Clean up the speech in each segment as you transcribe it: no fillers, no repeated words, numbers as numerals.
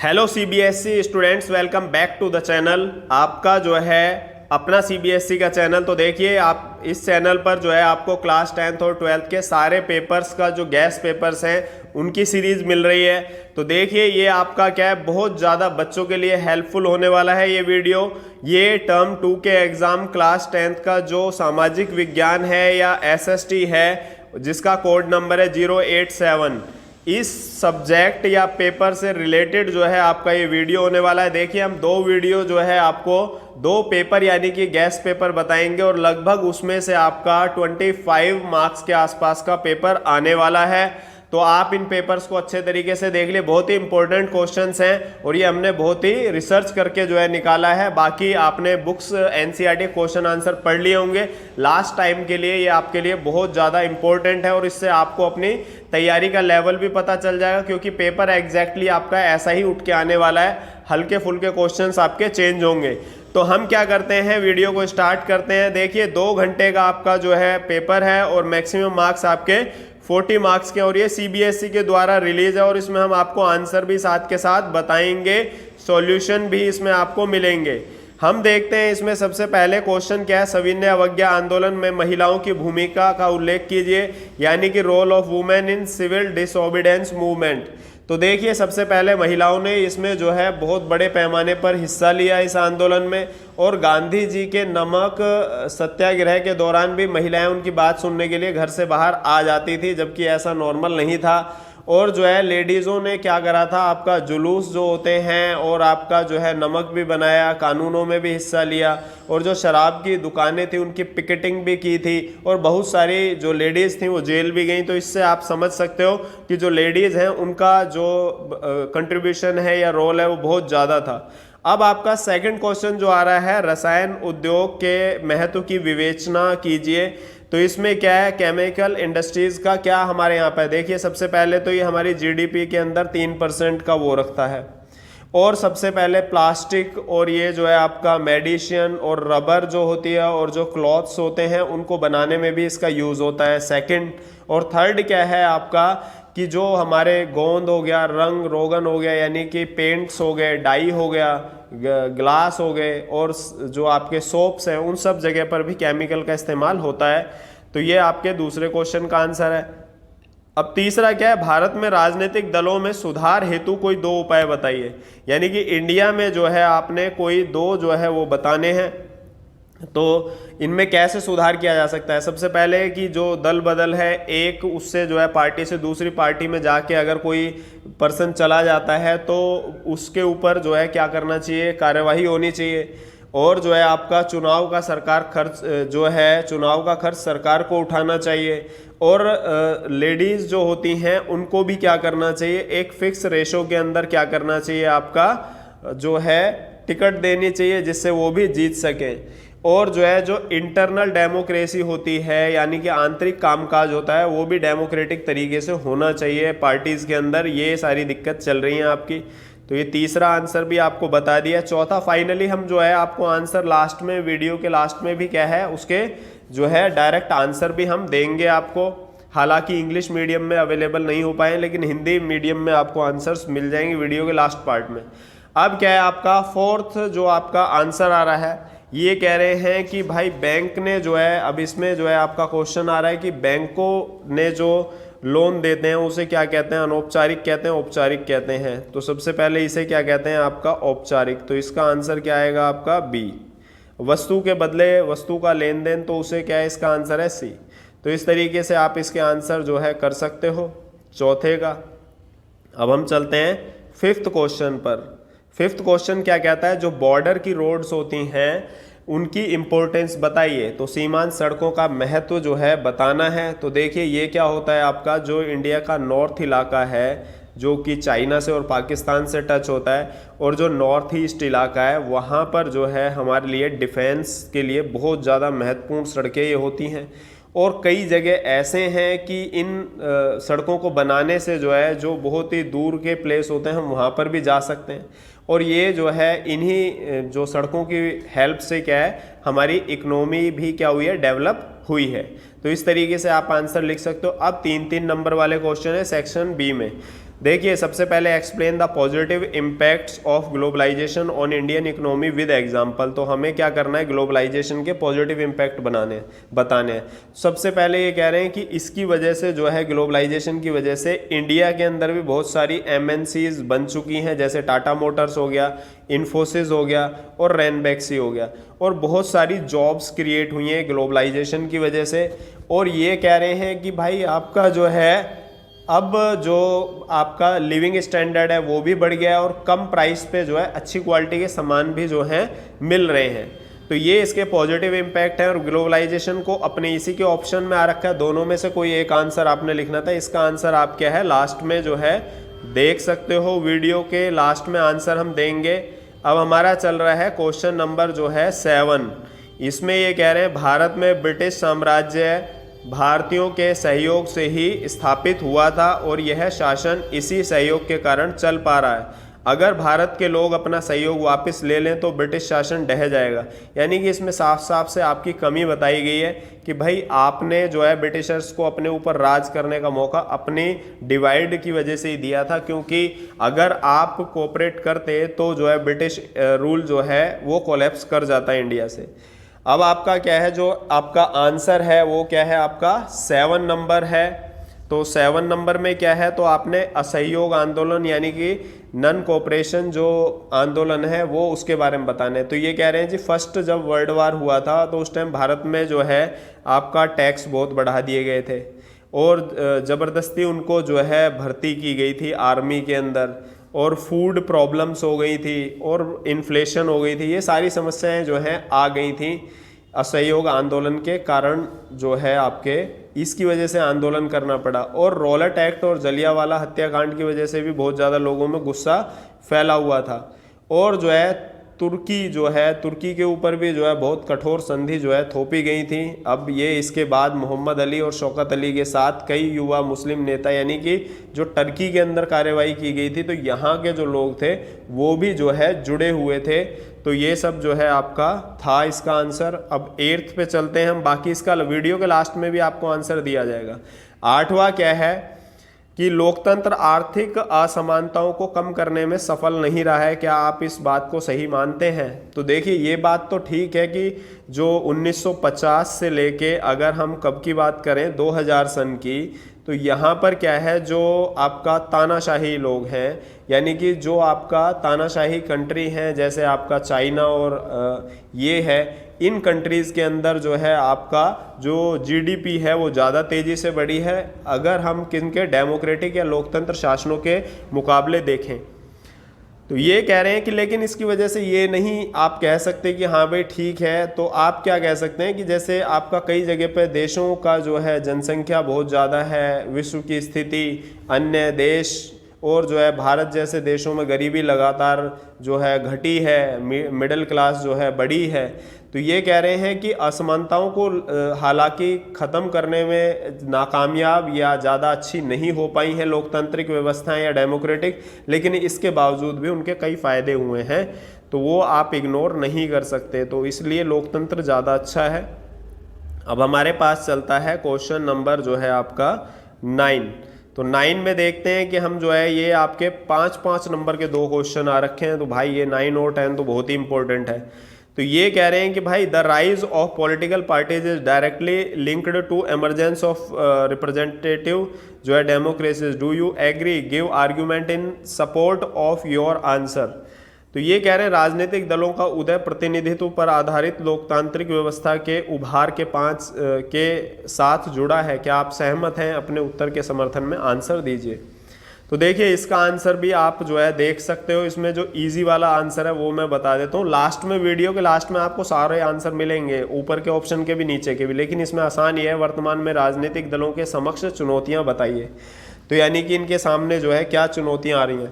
Hello CBSE students, welcome back to the channel. आपका जो है अपना सीबीएसई का चैनल। तो देखिए, आप इस चैनल पर जो है आपको क्लास 10th और 12th के सारे पेपर्स का जो गैस पेपर्स हैं उनकी सीरीज मिल रही है। तो देखिए, ये आपका क्या है, बहुत ज़्यादा बच्चों के लिए हेल्पफुल होने वाला है ये वीडियो। ये टर्म 2 के एग्ज़ाम क्लास 10th का जो सामाजिक विज्ञान है या एसएसटी है, जिसका कोड नंबर है 087, इस सब्जेक्ट या पेपर से रिलेटेड जो है आपका ये वीडियो होने वाला है। देखिए, हम दो वीडियो जो है आपको दो पेपर यानी कि गैस पेपर बताएंगे और लगभग उसमें से आपका 25 मार्क्स के आसपास का पेपर आने वाला है। तो आप इन पेपर्स को अच्छे तरीके से देख लिए, बहुत ही इंपॉर्टेंट क्वेश्चंस हैं और ये हमने बहुत ही रिसर्च करके जो है निकाला है। बाकी आपने बुक्स एनसीईआरटी क्वेश्चन आंसर पढ़ लिए होंगे लास्ट टाइम के लिए, ये आपके लिए बहुत ज़्यादा इंपॉर्टेंट है और इससे आपको अपनी तैयारी का लेवल भी पता चल जाएगा, क्योंकि पेपर एग्जैक्टली आपका ऐसा ही उठ के आने वाला है, हल्के फुल्के क्वेश्चंस आपके चेंज होंगे। तो हम क्या करते हैं, वीडियो को स्टार्ट करते हैं। देखिए, 2 घंटे का आपका जो है पेपर है और मैक्सिमम मार्क्स आपके 40 मार्क्स के, और ये सीबीएसई के द्वारा रिलीज है और इसमें हम आपको आंसर भी साथ के साथ बताएंगे, सॉल्यूशन भी इसमें आपको मिलेंगे। हम देखते हैं इसमें सबसे पहले क्वेश्चन क्या है। सविनय अवज्ञा आंदोलन में महिलाओं की भूमिका का उल्लेख कीजिए, यानी कि role of women in civil disobedience movement. तो देखिए, सबसे पहले महिलाओं ने इसमें जो है बहुत बड़े पैमाने पर हिस्सा लिया इस आंदोलन में, और गांधी जी के नमक सत्याग्रह के दौरान भी महिलाएं उनकी बात सुनने के लिए घर से बाहर आ जाती थी, जबकि ऐसा नॉर्मल नहीं था। और जो है लेडीज़ों ने क्या करा था, आपका जुलूस जो होते हैं और आपका जो है नमक भी बनाया, कानूनों में भी हिस्सा लिया, और जो शराब की दुकानें थी उनकी पिकेटिंग भी की थी, और बहुत सारी जो लेडीज़ थी वो जेल भी गई। तो इससे आप समझ सकते हो कि जो लेडीज़ हैं उनका जो कंट्रीब्यूशन है या रोल है वो बहुत ज़्यादा था। अब आपका सेकंड क्वेश्चन जो आ रहा है, रसायन उद्योग के महत्व की विवेचना कीजिए। तो इसमें क्या है, केमिकल इंडस्ट्रीज का क्या हमारे यहाँ पे देखिए, सबसे पहले तो ये हमारी जीडीपी के अंदर 3% का वो रखता है, और सबसे पहले प्लास्टिक और ये जो है आपका मेडिसिन और रबर जो होती है और जो क्लॉथ्स होते हैं उनको बनाने में भी इसका यूज़ होता है, सेकंड। और थर्ड क्या है आपका, कि जो हमारे गोंद हो गया, रंग रोगन हो गया, यानी कि पेंट्स हो गए, डाई हो गया, ग्लास हो गए, और जो आपके सोप्स हैं, उन सब जगह पर भी केमिकल का इस्तेमाल होता है। तो ये आपके दूसरे क्वेश्चन का आंसर है। अब तीसरा क्या है, भारत में राजनीतिक दलों में सुधार हेतु कोई 2 उपाय बताइए, यानी कि इंडिया में जो है आपने कोई 2 जो है वो बताने हैं। तो इनमें कैसे सुधार किया जा सकता है, सबसे पहले कि जो दल बदल है, एक उससे जो है पार्टी से दूसरी पार्टी में जाके अगर कोई पर्सन चला जाता है तो उसके ऊपर जो है क्या करना चाहिए, कार्यवाही होनी चाहिए। और जो है आपका चुनाव का सरकार खर्च जो है, चुनाव का खर्च सरकार को उठाना चाहिए। और लेडीज़ जो होती हैं उनको भी क्या करना चाहिए, एक फिक्स रेशो के अंदर क्या करना चाहिए, आपका जो है टिकट देनी चाहिए, जिससे वो भी जीत सकें। और जो है जो इंटरनल डेमोक्रेसी होती है, यानी कि आंतरिक कामकाज होता है, वो भी डेमोक्रेटिक तरीके से होना चाहिए पार्टीज़ के अंदर। ये सारी दिक्कत चल रही है आपकी। तो ये तीसरा आंसर भी आपको बता दिया। चौथा फाइनली हम जो है आपको आंसर लास्ट में, वीडियो के लास्ट में भी क्या है, उसके जो है डायरेक्ट आंसर भी हम देंगे आपको। हालांकि इंग्लिश मीडियम में अवेलेबल नहीं हो पाए, लेकिन हिंदी मीडियम में आपको आंसर्स मिल जाएंगे वीडियो के लास्ट पार्ट में। अब क्या है आपका फोर्थ जो आपका आंसर आ रहा है, ये कह रहे हैं कि भाई बैंक ने जो है, अब इसमें जो है आपका क्वेश्चन आ रहा है कि बैंकों ने जो लोन देते हैं उसे क्या कहते हैं, अनौपचारिक कहते हैं, औपचारिक कहते हैं। तो सबसे पहले इसे क्या कहते हैं, आपका औपचारिक। तो इसका आंसर क्या आएगा आपका बी। वस्तु के बदले वस्तु का लेन देन, तो उसे क्या है, इसका आंसर है सी। तो इस तरीके से आप इसके आंसर जो है कर सकते हो चौथे का। अब हम चलते हैं 5th क्वेश्चन पर। 5th क्वेश्चन क्या कहता है, जो बॉर्डर की रोड्स होती हैं उनकी इम्पोर्टेंस बताइए। तो सीमांत सड़कों का महत्व जो है बताना है। तो देखिए, ये क्या होता है आपका, जो इंडिया का नॉर्थ इलाका है जो कि चाइना से और पाकिस्तान से टच होता है, और जो नॉर्थ ईस्ट इलाका है वहाँ पर जो है हमारे लिए डिफेंस के लिए बहुत ज़्यादा महत्वपूर्ण सड़कें ये होती हैं। और कई जगह ऐसे हैं कि इन सड़कों को बनाने से जो है, जो बहुत ही दूर के प्लेस होते हैं हम वहाँ पर भी जा सकते हैं। और ये जो है इन्हीं जो सड़कों की हेल्प से क्या है, हमारी इकोनॉमी भी क्या हुई है, डेवलप हुई है। तो इस तरीके से आप आंसर लिख सकते हो। अब 3-3 नंबर वाले क्वेश्चन है सेक्शन बी में। देखिए सबसे पहले explain the positive impacts of globalization on Indian economy with example. तो हमें क्या करना है, ग्लोबलाइजेशन के पॉजिटिव इम्पैक्ट बताने हैं। सबसे पहले ये कह रहे हैं कि इसकी वजह से जो है, ग्लोबलाइजेशन की वजह से इंडिया के अंदर भी बहुत सारी MNCs बन चुकी हैं, जैसे टाटा मोटर्स हो गया, इन्फोसिस हो गया और रैनबैक्सी हो गया, और बहुत सारी जॉब्स क्रिएट हुई हैं ग्लोबलाइजेशन की वजह से। और ये कह रहे हैं कि भाई आपका जो है, अब जो आपका लिविंग स्टैंडर्ड है वो भी बढ़ गया है, और कम प्राइस पे जो है अच्छी क्वालिटी के सामान भी जो है मिल रहे हैं। तो ये इसके पॉजिटिव इम्पैक्ट है। और ग्लोबलाइजेशन को अपने इसी के ऑप्शन में आ रखा है, दोनों में से कोई एक आंसर आपने लिखना था। इसका आंसर आप क्या है, लास्ट में जो है देख सकते हो, वीडियो के लास्ट में आंसर हम देंगे। अब हमारा चल रहा है क्वेश्चन नंबर जो है 7। इसमें ये कह रहे हैं भारत में ब्रिटिश साम्राज्य भारतीयों के सहयोग से ही स्थापित हुआ था और यह शासन इसी सहयोग के कारण चल पा रहा है। अगर भारत के लोग अपना सहयोग वापस ले लें तो ब्रिटिश शासन ढह जाएगा। यानी कि इसमें साफ साफ से आपकी कमी बताई गई है कि भाई आपने जो है ब्रिटिशर्स को अपने ऊपर राज करने का मौका अपनी डिवाइड की वजह से ही दिया था, क्योंकि अगर आप कोऑपरेट करते तो जो है ब्रिटिश रूल जो है वो कोलैप्स कर जाता है इंडिया से। अब आपका क्या है, जो आपका आंसर है वो क्या है, आपका 7 नंबर है। तो 7 नंबर में क्या है, तो आपने असहयोग आंदोलन यानी कि नॉन कोऑपरेशन जो आंदोलन है वो उसके बारे में बताना है। तो ये कह रहे हैं जी, फर्स्ट जब वर्ल्ड वार हुआ था तो उस टाइम भारत में जो है आपका टैक्स बहुत बढ़ा दिए गए थे, और ज़बरदस्ती उनको जो है भर्ती की गई थी आर्मी के अंदर, और फूड प्रॉब्लम्स हो गई थी, और इन्फ्लेशन हो गई थी। ये सारी समस्याएं जो हैं आ गई थी असहयोग आंदोलन के कारण, जो है आपके इसकी वजह से आंदोलन करना पड़ा। और रॉलेट एक्ट और जलियांवाला हत्याकांड की वजह से भी बहुत ज़्यादा लोगों में गुस्सा फैला हुआ था। और जो है तुर्की के ऊपर भी जो है बहुत कठोर संधि जो है थोपी गई थी। अब ये इसके बाद मोहम्मद अली और शौकत अली के साथ कई युवा मुस्लिम नेता, यानी कि जो टर्की के अंदर कार्रवाई की गई थी, तो यहाँ के जो लोग थे वो भी जो है जुड़े हुए थे। तो ये सब जो है आपका था इसका आंसर। अब 8th पे चलते हैं हम, बाकी इसका वीडियो के लास्ट में भी आपको आंसर दिया जाएगा। 8वां क्या है कि लोकतंत्र आर्थिक असमानताओं को कम करने में सफल नहीं रहा है। क्या आप इस बात को सही मानते हैं? तो देखिए ये बात तो ठीक है कि जो 1950 से लेके अगर हम कब की बात करें 2000 सन की, तो यहाँ पर क्या है, जो आपका तानाशाही लोग हैं, यानी कि जो आपका तानाशाही कंट्री हैं, जैसे आपका चाइना और ये है, इन कंट्रीज़ के अंदर जो है आपका जो GDP है वो ज़्यादा तेज़ी से बढ़ी है अगर हम किनके डेमोक्रेटिक या लोकतंत्र शासनों के मुकाबले देखें। तो ये कह रहे हैं कि लेकिन इसकी वजह से ये नहीं आप कह सकते कि हाँ भाई ठीक है। तो आप क्या कह सकते हैं कि जैसे आपका कई जगह पे देशों का जो है जनसंख्या बहुत ज़्यादा है, विश्व की स्थिति, अन्य देश और जो है भारत जैसे देशों में गरीबी लगातार जो है घटी है, मिडिल क्लास जो है बढ़ी है। तो ये कह रहे हैं कि असमानताओं को हालांकि ख़त्म करने में नाकामयाब या ज़्यादा अच्छी नहीं हो पाई हैं लोकतांत्रिक व्यवस्थाएं या डेमोक्रेटिक, लेकिन इसके बावजूद भी उनके कई फ़ायदे हुए हैं, तो वो आप इग्नोर नहीं कर सकते। तो इसलिए लोकतंत्र ज़्यादा अच्छा है। अब हमारे पास चलता है क्वेश्चन नंबर जो है आपका 9। तो 9 में देखते हैं कि हम जो है ये आपके 5-5 नंबर के 2 क्वेश्चन आ रखे हैं। तो भाई ये 9 और 10 तो बहुत ही इंपॉर्टेंट है। तो ये कह रहे हैं कि भाई the rise of political parties is directly linked to emergence of representative जो है democracies. Do you agree? Give argument in support of your answer. तो ये कह रहे हैं राजनीतिक दलों का उदय प्रतिनिधित्व पर आधारित लोकतांत्रिक व्यवस्था के उभार के 5 के साथ जुड़ा है। क्या आप सहमत हैं? अपने उत्तर के समर्थन में आंसर दीजिए। तो देखिए इसका आंसर भी आप जो है देख सकते हो। इसमें जो इजी वाला आंसर है वो मैं बता देता हूँ। लास्ट में वीडियो के लास्ट में आपको सारे आंसर मिलेंगे, ऊपर के ऑप्शन के भी नीचे के भी, लेकिन इसमें आसान ये है वर्तमान में राजनीतिक दलों के समक्ष चुनौतियाँ बताइए। तो यानी कि इनके सामने जो है क्या चुनौतियाँ आ रही हैं।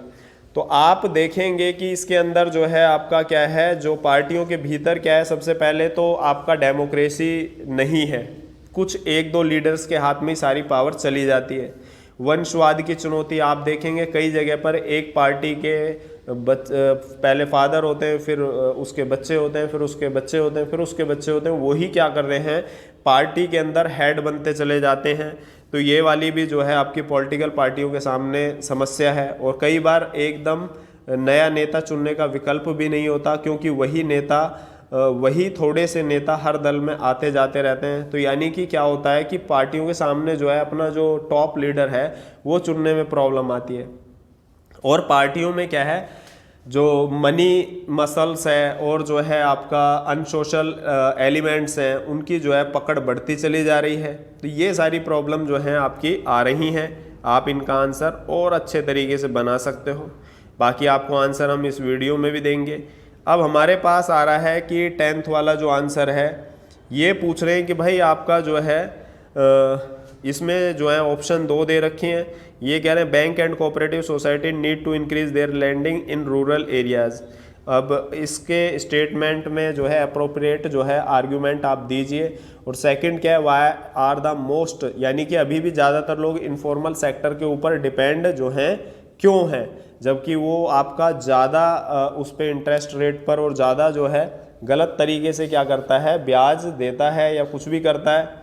तो आप देखेंगे कि इसके अंदर जो है आपका क्या है, जो पार्टियों के भीतर क्या है, सबसे पहले तो आपका डेमोक्रेसी नहीं है, कुछ 1-2 लीडर्स के हाथ में ही सारी पावर चली जाती है। वंशवाद की चुनौती आप देखेंगे कई जगह पर, एक पार्टी के पहले फादर होते हैं, फिर उसके बच्चे होते हैं, फिर उसके बच्चे होते हैं, फिर उसके बच्चे होते हैं, वही क्या कर रहे हैं, पार्टी के अंदर हेड बनते चले जाते हैं। तो ये वाली भी जो है आपकी पॉलिटिकल पार्टियों के सामने समस्या है। और कई बार एकदम नया नेता चुनने का विकल्प भी नहीं होता, क्योंकि वही थोड़े से नेता हर दल में आते जाते रहते हैं। तो यानी कि क्या होता है कि पार्टियों के सामने जो है अपना जो टॉप लीडर है वो चुनने में प्रॉब्लम आती है। और पार्टियों में क्या है, जो मनी मसल्स है और जो है आपका अनसोशल एलिमेंट्स हैं, उनकी जो है पकड़ बढ़ती चली जा रही है। तो ये सारी प्रॉब्लम जो है आपकी आ रही हैं। आप इनका आंसर और अच्छे तरीके से बना सकते हो। बाकी आपको आंसर हम इस वीडियो में भी देंगे। अब हमारे पास आ रहा है कि 10th वाला जो आंसर है, ये पूछ रहे हैं कि भाई आपका जो है इसमें जो है ऑप्शन 2 दे रखे हैं। ये कह रहे हैं bank and cooperative society need to increase their lending in rural areas. अब इसके स्टेटमेंट में जो है अप्रोप्रिएट जो है आर्ग्यूमेंट आप दीजिए। और सेकंड क्या है, वाई आर द मोस्ट, यानी कि अभी भी ज़्यादातर लोग इनफॉर्मल सेक्टर के ऊपर डिपेंड जो हैं क्यों हैं, जबकि वो आपका ज़्यादा उस पर इंटरेस्ट रेट पर और ज़्यादा जो है गलत तरीके से क्या करता है, ब्याज देता है या कुछ भी करता है।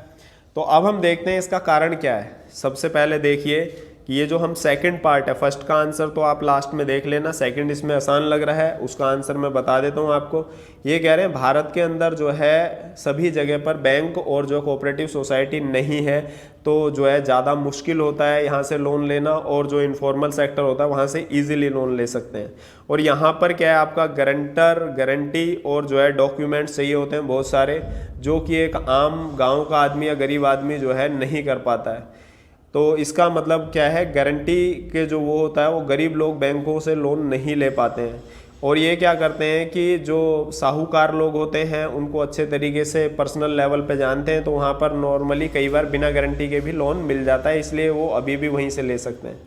तो अब हम देखते हैं इसका कारण क्या है। सबसे पहले देखिए कि ये जो हम सेकंड पार्ट है, फर्स्ट का आंसर तो आप लास्ट में देख लेना, सेकंड इसमें आसान लग रहा है, उसका आंसर मैं बता देता हूँ आपको। ये कह रहे हैं भारत के अंदर जो है सभी जगह पर बैंक और जो कोऑपरेटिव सोसाइटी नहीं है, तो जो है ज़्यादा मुश्किल होता है यहाँ से लोन लेना, और जो इनफॉर्मल सेक्टर होता है वहाँ से ईजिली लोन ले सकते हैं। और यहाँ पर क्या है, आपका गारंटर, गारंटी और जो है डॉक्यूमेंट्स चाहिए होते हैं बहुत सारे, जो कि एक आम गाँव का आदमी या गरीब आदमी जो है नहीं कर पाता है। तो इसका मतलब क्या है, गारंटी के जो वो होता है वो गरीब लोग बैंकों से लोन नहीं ले पाते हैं। और ये क्या करते हैं कि जो साहूकार लोग होते हैं उनको अच्छे तरीके से पर्सनल लेवल पे जानते हैं, तो वहाँ पर नॉर्मली कई बार बिना गारंटी के भी लोन मिल जाता है, इसलिए वो अभी भी वहीं से ले सकते हैं।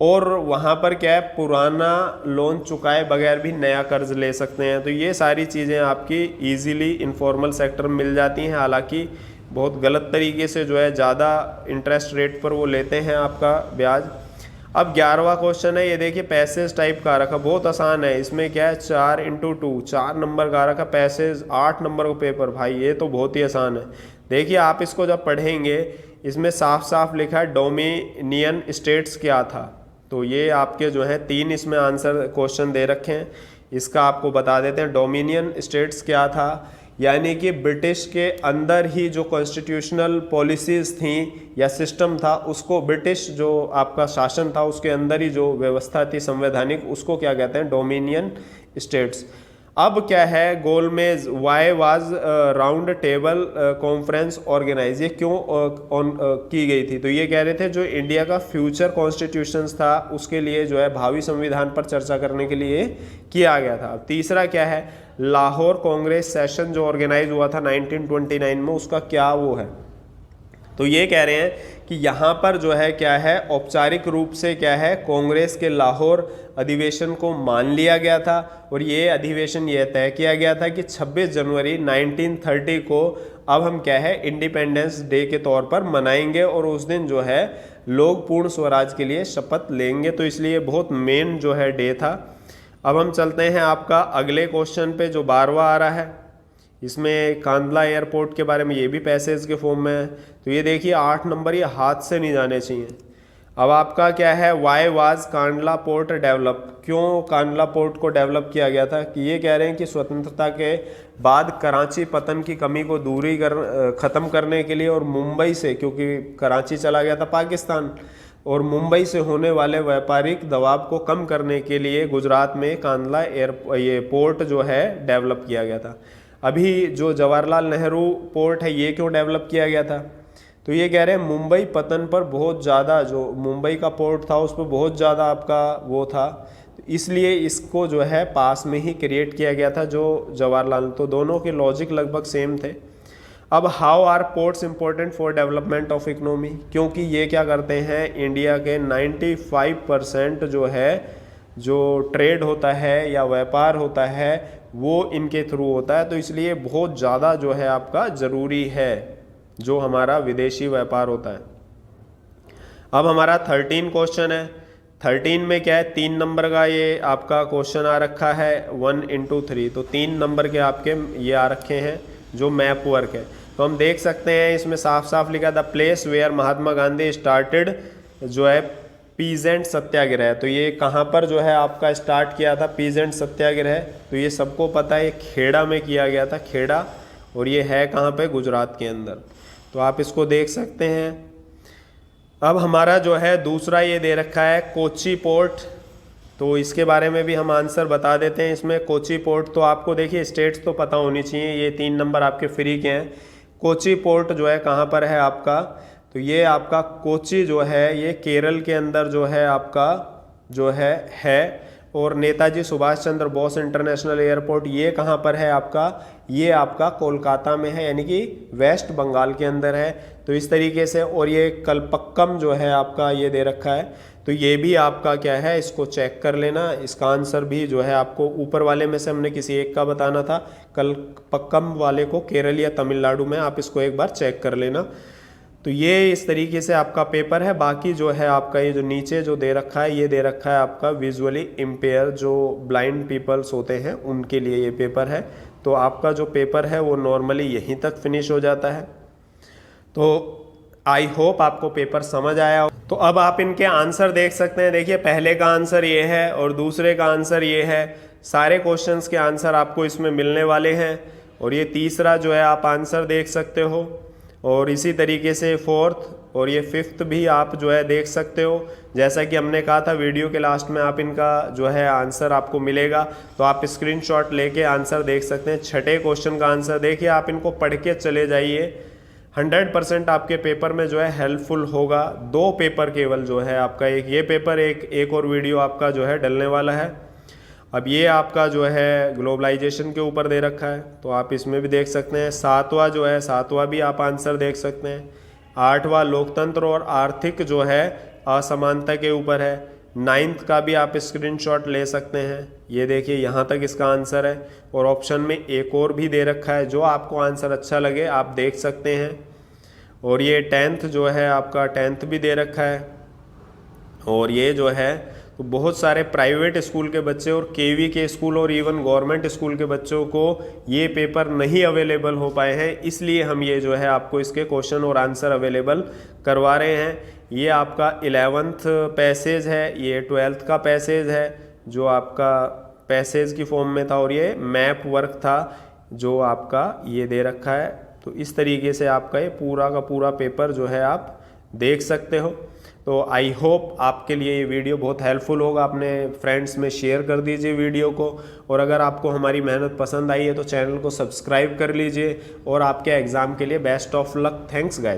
और वहाँ पर क्या है, पुराना लोन चुकाए बगैर भी नया कर्ज ले सकते हैं। तो ये सारी चीज़ें आपकी ईजीली इनफॉर्मल सेक्टर में मिल जाती हैं। हालांकि बहुत गलत तरीके से जो है ज़्यादा इंटरेस्ट रेट पर वो लेते हैं आपका ब्याज। अब 11वां क्वेश्चन है, ये देखिए पैसेज टाइप का रखा, बहुत आसान है। इसमें क्या है, 4 × 2 4 नंबर का रखा पैसेज, 8 नंबर का पेपर। भाई ये तो बहुत ही आसान है। देखिए आप इसको जब पढ़ेंगे, इसमें साफ साफ लिखा है डोमिनियन स्टेट्स क्या था। तो ये आपके जो है 3 इसमें आंसर क्वेश्चन दे रखे हैं। इसका आपको बता देते हैं, डोमिनियन स्टेट्स क्या था, यानी कि ब्रिटिश के अंदर ही जो कॉन्स्टिट्यूशनल पॉलिसीज़ थी या सिस्टम था, उसको ब्रिटिश जो आपका शासन था उसके अंदर ही जो व्यवस्था थी संवैधानिक, उसको क्या कहते हैं, डोमिनियन स्टेट्स। अब क्या है, गोलमेज why was round table conference organize, ये क्यों की गई थी। तो ये कह रहे थे जो इंडिया का फ्यूचर कॉन्स्टिट्यूशंस था उसके लिए जो है भावी संविधान पर चर्चा करने के लिए किया गया था। अब तीसरा क्या है, लाहौर कांग्रेस सेशन जो ऑर्गेनाइज हुआ था 1929 में, उसका क्या वो है। तो ये कह रहे हैं कि यहाँ पर जो है क्या है, औपचारिक रूप से क्या है, कांग्रेस के लाहौर अधिवेशन को मान लिया गया था। और ये अधिवेशन ये तय किया गया था कि 26 जनवरी 1930 को अब हम क्या है, इंडिपेंडेंस डे के तौर पर मनाएंगे, और उस दिन जो है लोग पूर्ण स्वराज के लिए शपथ लेंगे। तो इसलिए बहुत मेन जो है डे था। अब हम चलते हैं आपका अगले क्वेश्चन पे जो 12वां आ रहा है। इसमें कांडला एयरपोर्ट के बारे में, ये भी पैसेज के फॉर्म में है। तो ये देखिए 8 नंबर, ये हाथ से नहीं जाने चाहिए। अब आपका क्या है, why was Kandla port develop, क्यों कांडला पोर्ट को डेवलप किया गया था। कि ये कह रहे हैं कि स्वतंत्रता के बाद कराची पतन की कमी को ख़त्म करने के लिए, और मुंबई से, क्योंकि कराची चला गया था पाकिस्तान, और मुंबई से होने वाले व्यापारिक दबाव को कम करने के लिए गुजरात में कांडला ये पोर्ट जो है डेवलप किया गया था। अभी जो जवाहरलाल नेहरू पोर्ट है, ये क्यों डेवलप किया गया था। तो ये कह रहे हैं मुंबई पतन पर बहुत ज़्यादा, जो मुंबई का पोर्ट था उस पर बहुत ज़्यादा आपका वो था, इसलिए इसको जो है पास में ही क्रिएट किया गया था जो जवाहरलाल। तो दोनों के लॉजिक लगभग सेम थे। अब how are ports important for development of economy, क्योंकि ये क्या करते हैं, इंडिया के 95% जो है जो ट्रेड होता है या व्यापार होता है वो इनके थ्रू होता है। तो इसलिए बहुत ज़्यादा जो है आपका ज़रूरी है जो हमारा विदेशी व्यापार होता है। अब हमारा 13 क्वेश्चन है। 13 में क्या है, 3 नंबर का ये आपका क्वेश्चन आ रखा है 1 × 3। तो 3 नंबर के आपके ये आ रखे हैं जो मैप वर्क है। तो हम देख सकते हैं इसमें साफ साफ लिखा था place where Mahatma Gandhi started जो है पीजेंट सत्याग्रह। तो ये कहाँ पर जो है आपका स्टार्ट किया था पीजेंट सत्याग्रह, तो ये सबको पता है, ये खेड़ा में किया गया था, खेड़ा, और ये है कहाँ पे, गुजरात के अंदर। तो आप इसको देख सकते हैं। अब हमारा जो है दूसरा ये दे रखा है कोची पोर्ट, तो इसके बारे में भी हम आंसर बता देते हैं। इसमें कोची पोर्ट तो आपको देखिए स्टेट्स तो पता होनी चाहिए, ये 3 नंबर आपके फ्री के हैं। कोची पोर्ट जो है कहाँ पर है आपका, तो ये आपका कोची जो है ये केरल के अंदर जो है आपका जो है। और नेताजी सुभाष चंद्र बोस इंटरनेशनल एयरपोर्ट ये कहाँ पर है आपका, ये आपका कोलकाता में है, यानी कि वेस्ट बंगाल के अंदर है। तो इस तरीके से, और ये कलपक्कम जो है आपका ये दे रखा है, तो ये भी आपका क्या है, इसको चेक कर लेना। इसका आंसर भी जो है आपको ऊपर वाले में से हमने किसी एक का बताना था, कलपक्कम वाले को केरल या तमिलनाडु में, आप इसको एक बार चेक कर लेना। तो ये इस तरीके से आपका पेपर है। बाकी जो है आपका ये जो नीचे जो दे रखा है, ये दे रखा है आपका विजुअली इम्पेयर, जो ब्लाइंड पीपल्स होते हैं उनके लिए ये पेपर है। तो आपका जो पेपर है वो नॉर्मली यहीं तक फिनिश हो जाता है। तो आई होप आपको पेपर समझ आया हो। तो अब आप इनके आंसर देख सकते हैं। देखिए पहले का आंसर ये है और दूसरे का आंसर ये है। सारे क्वेश्चंस के आंसर आपको इसमें मिलने वाले हैं। और ये तीसरा जो है आप आंसर देख सकते हो, और इसी तरीके से फोर्थ और ये फिफ्थ भी आप जो है देख सकते हो। जैसा कि हमने कहा था वीडियो के लास्ट में आप इनका जो है आंसर आपको मिलेगा, तो आप स्क्रीनशॉट लेके आंसर देख सकते हैं। छठे क्वेश्चन का आंसर देखिए, आप इनको पढ़ के चले जाइए, 100% आपके पेपर में जो है हेल्पफुल होगा। 2 पेपर केवल जो है आपका, एक ये पेपर, एक और वीडियो आपका जो है डलने वाला है। अब ये आपका जो है ग्लोबलाइजेशन के ऊपर दे रखा है, तो आप इसमें भी देख सकते हैं। 7वां जो है, 7वां भी आप आंसर देख सकते हैं। 8वां लोकतंत्र और आर्थिक जो है असमानता के ऊपर है। 9th का भी आप स्क्रीनशॉट ले सकते हैं। ये देखिए यहाँ तक इसका आंसर है, और ऑप्शन में एक और भी दे रखा है, जो आपको आंसर अच्छा लगे आप देख सकते हैं। और ये 10th जो है आपका 10th भी दे रखा है। और ये जो है तो बहुत सारे प्राइवेट स्कूल के बच्चे और केवी के स्कूल और इवन गवर्नमेंट स्कूल के बच्चों को ये पेपर नहीं अवेलेबल हो पाए हैं, इसलिए हम ये जो है आपको इसके क्वेश्चन और आंसर अवेलेबल करवा रहे हैं। ये आपका 11th पैसेज है, ये 12th का पैसेज है जो आपका पैसेज की फॉर्म में था, और ये मैप वर्क था जो आपका ये दे रखा है। तो इस तरीके से आपका ये पूरा का पूरा पेपर जो है आप देख सकते हो। तो आई होप आपके लिए ये वीडियो बहुत हेल्पफुल होगा। अपने फ्रेंड्स में शेयर कर दीजिए वीडियो को, और अगर आपको हमारी मेहनत पसंद आई है तो चैनल को सब्सक्राइब कर लीजिए। और आपके एग्ज़ाम के लिए best of luck. Thanks guys.